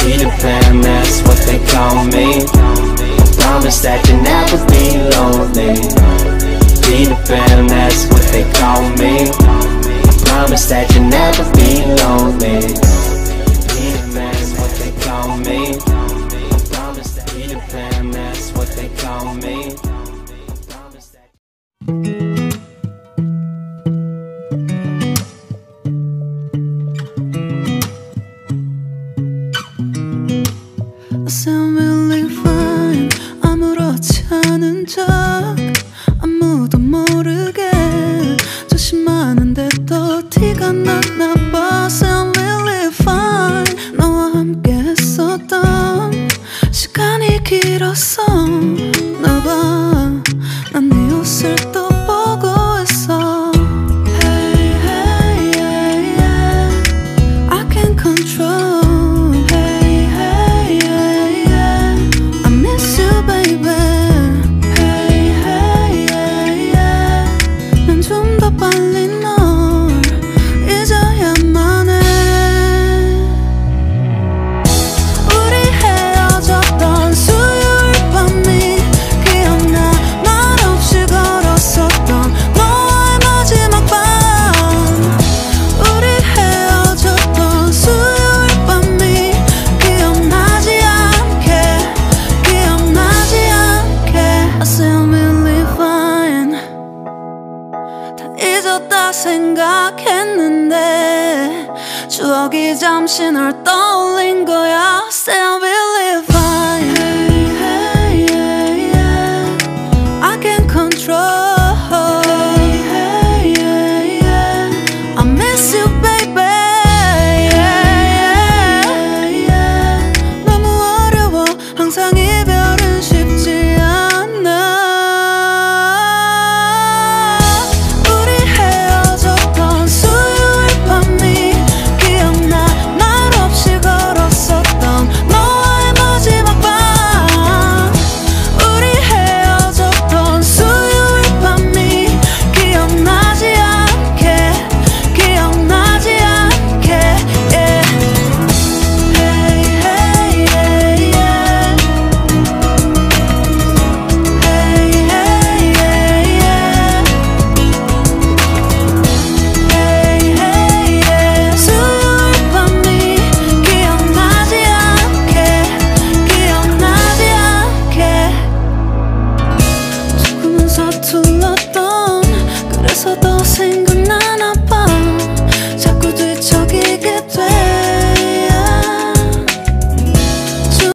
Peter Pan, that's what they call me. Promise that you'll never be lonely. Peter Pan, that's what they call me. Promise that you'll never be lonely. Peter Pan, what they call me. Promise that Peter Pan, that's what they call me. Promise that. I sound really fine. 아무렇지 않은 척 아무도 모르게 조심하는데 또 티가 났나 봐. Sound really fine. 너와 함께 했었던 시간이 길었어 나 봐. 난 네 옷을 또 보고 있어. Hey, hey, yeah, yeah. I can't control. 생각했는데 추억이 잠시 널 떠올린 거야.